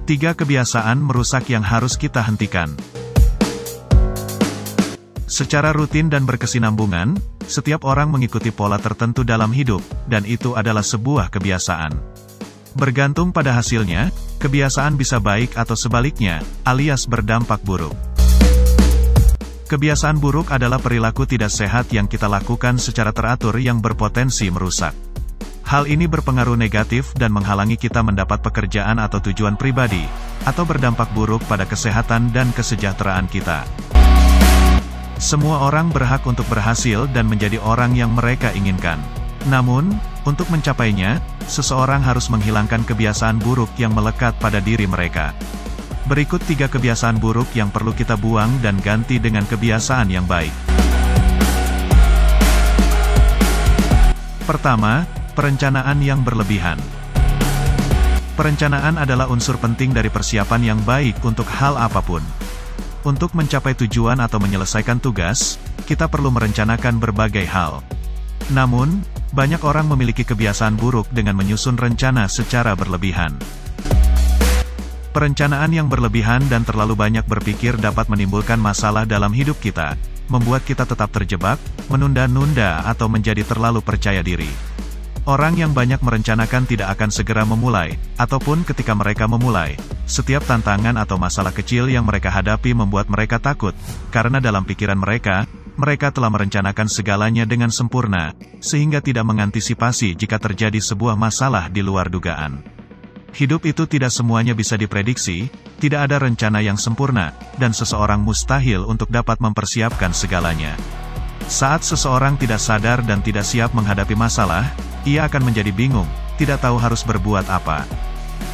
3 kebiasaan merusak yang harus kita hentikan. Secara rutin dan berkesinambungan, setiap orang mengikuti pola tertentu dalam hidup, dan itu adalah sebuah kebiasaan. Bergantung pada hasilnya, kebiasaan bisa baik atau sebaliknya, alias berdampak buruk. Kebiasaan buruk adalah perilaku tidak sehat yang kita lakukan secara teratur yang berpotensi merusak. Hal ini berpengaruh negatif dan menghalangi kita mendapat pekerjaan atau tujuan pribadi, atau berdampak buruk pada kesehatan dan kesejahteraan kita. Semua orang berhak untuk berhasil dan menjadi orang yang mereka inginkan. Namun, untuk mencapainya, seseorang harus menghilangkan kebiasaan buruk yang melekat pada diri mereka. Berikut 3 kebiasaan buruk yang perlu kita buang dan ganti dengan kebiasaan yang baik. Pertama, perencanaan yang berlebihan. Perencanaan adalah unsur penting dari persiapan yang baik untuk hal apapun. Untuk mencapai tujuan atau menyelesaikan tugas, kita perlu merencanakan berbagai hal. Namun, banyak orang memiliki kebiasaan buruk dengan menyusun rencana secara berlebihan. Perencanaan yang berlebihan dan terlalu banyak berpikir dapat menimbulkan masalah dalam hidup kita, membuat kita tetap terjebak, menunda-nunda atau menjadi terlalu percaya diri. Orang yang banyak merencanakan tidak akan segera memulai, ataupun ketika mereka memulai, setiap tantangan atau masalah kecil yang mereka hadapi membuat mereka takut, karena dalam pikiran mereka telah merencanakan segalanya dengan sempurna, sehingga tidak mengantisipasi jika terjadi sebuah masalah di luar dugaan. Hidup itu tidak semuanya bisa diprediksi, tidak ada rencana yang sempurna, dan seseorang mustahil untuk dapat mempersiapkan segalanya. Saat seseorang tidak sadar dan tidak siap menghadapi masalah, ia akan menjadi bingung, tidak tahu harus berbuat apa.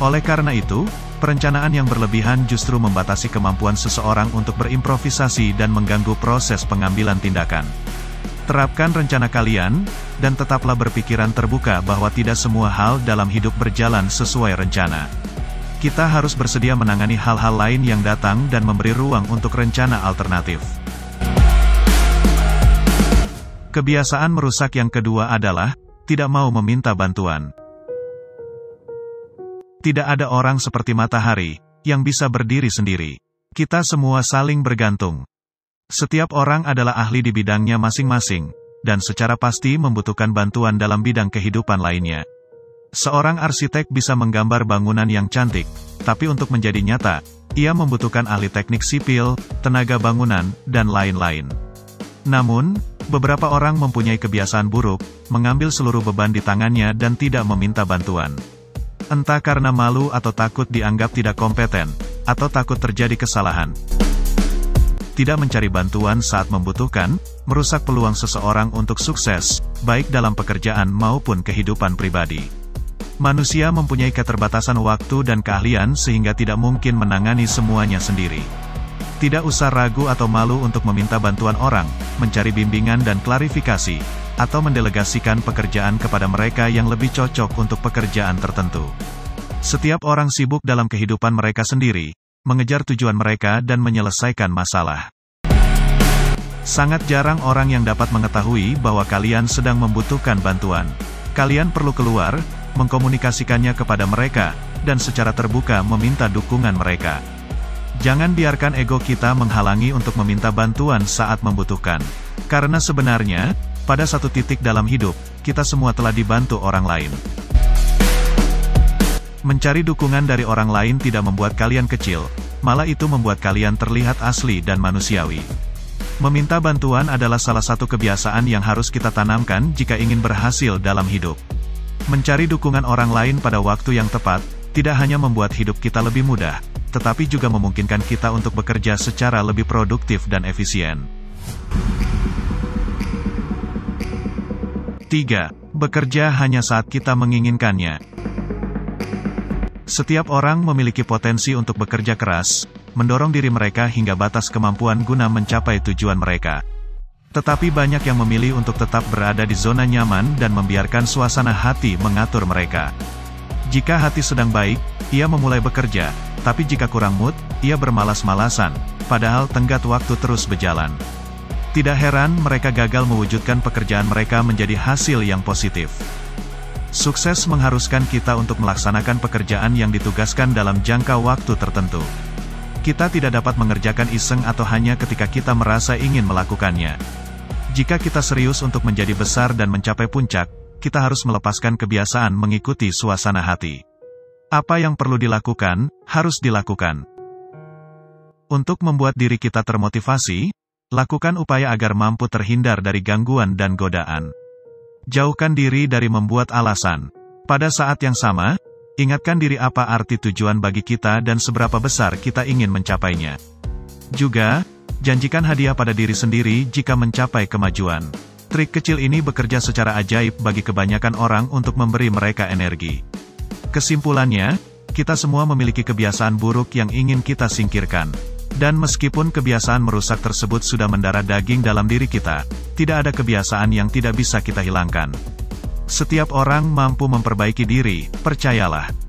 Oleh karena itu, perencanaan yang berlebihan justru membatasi kemampuan seseorang untuk berimprovisasi dan mengganggu proses pengambilan tindakan. Terapkan rencana kalian, dan tetaplah berpikiran terbuka bahwa tidak semua hal dalam hidup berjalan sesuai rencana. Kita harus bersedia menangani hal-hal lain yang datang dan memberi ruang untuk rencana alternatif. Kebiasaan merusak yang kedua adalah, tidak mau meminta bantuan. Tidak ada orang seperti matahari, yang bisa berdiri sendiri. Kita semua saling bergantung. Setiap orang adalah ahli di bidangnya masing-masing, dan secara pasti membutuhkan bantuan dalam bidang kehidupan lainnya. Seorang arsitek bisa menggambar bangunan yang cantik, tapi untuk menjadi nyata, ia membutuhkan ahli teknik sipil, tenaga bangunan, dan lain-lain. Namun, beberapa orang mempunyai kebiasaan buruk, mengambil seluruh beban di tangannya dan tidak meminta bantuan. Entah karena malu atau takut dianggap tidak kompeten, atau takut terjadi kesalahan. Tidak mencari bantuan saat membutuhkan, merusak peluang seseorang untuk sukses, baik dalam pekerjaan maupun kehidupan pribadi. Manusia mempunyai keterbatasan waktu dan keahlian sehingga tidak mungkin menangani semuanya sendiri. Tidak usah ragu atau malu untuk meminta bantuan orang, mencari bimbingan dan klarifikasi, atau mendelegasikan pekerjaan kepada mereka yang lebih cocok untuk pekerjaan tertentu. Setiap orang sibuk dalam kehidupan mereka sendiri, mengejar tujuan mereka dan menyelesaikan masalah. Sangat jarang orang yang dapat mengetahui bahwa kalian sedang membutuhkan bantuan. Kalian perlu keluar, mengkomunikasikannya kepada mereka, dan secara terbuka meminta dukungan mereka. Jangan biarkan ego kita menghalangi untuk meminta bantuan saat membutuhkan. Karena sebenarnya, pada satu titik dalam hidup, kita semua telah dibantu orang lain. Mencari dukungan dari orang lain tidak membuat kalian kecil, malah itu membuat kalian terlihat asli dan manusiawi. Meminta bantuan adalah salah satu kebiasaan yang harus kita tanamkan jika ingin berhasil dalam hidup. Mencari dukungan orang lain pada waktu yang tepat, tidak hanya membuat hidup kita lebih mudah, tetapi juga memungkinkan kita untuk bekerja secara lebih produktif dan efisien. 3. Bekerja hanya saat kita menginginkannya. Setiap orang memiliki potensi untuk bekerja keras, mendorong diri mereka hingga batas kemampuan guna mencapai tujuan mereka. Tetapi banyak yang memilih untuk tetap berada di zona nyaman dan membiarkan suasana hati mengatur mereka. Jika hati sedang baik, ia memulai bekerja, tapi jika kurang mood, ia bermalas-malasan, padahal tenggat waktu terus berjalan. Tidak heran mereka gagal mewujudkan pekerjaan mereka menjadi hasil yang positif. Sukses mengharuskan kita untuk melaksanakan pekerjaan yang ditugaskan dalam jangka waktu tertentu. Kita tidak dapat mengerjakan iseng atau hanya ketika kita merasa ingin melakukannya. Jika kita serius untuk menjadi besar dan mencapai puncak, kita harus melepaskan kebiasaan mengikuti suasana hati. Apa yang perlu dilakukan, harus dilakukan. Untuk membuat diri kita termotivasi, lakukan upaya agar mampu terhindar dari gangguan dan godaan. Jauhkan diri dari membuat alasan. Pada saat yang sama, ingatkan diri apa arti tujuan bagi kita dan seberapa besar kita ingin mencapainya. Juga, janjikan hadiah pada diri sendiri jika mencapai kemajuan. Trik kecil ini bekerja secara ajaib bagi kebanyakan orang untuk memberi mereka energi. Kesimpulannya, kita semua memiliki kebiasaan buruk yang ingin kita singkirkan. Dan meskipun kebiasaan merusak tersebut sudah mendarah daging dalam diri kita, tidak ada kebiasaan yang tidak bisa kita hilangkan. Setiap orang mampu memperbaiki diri, percayalah.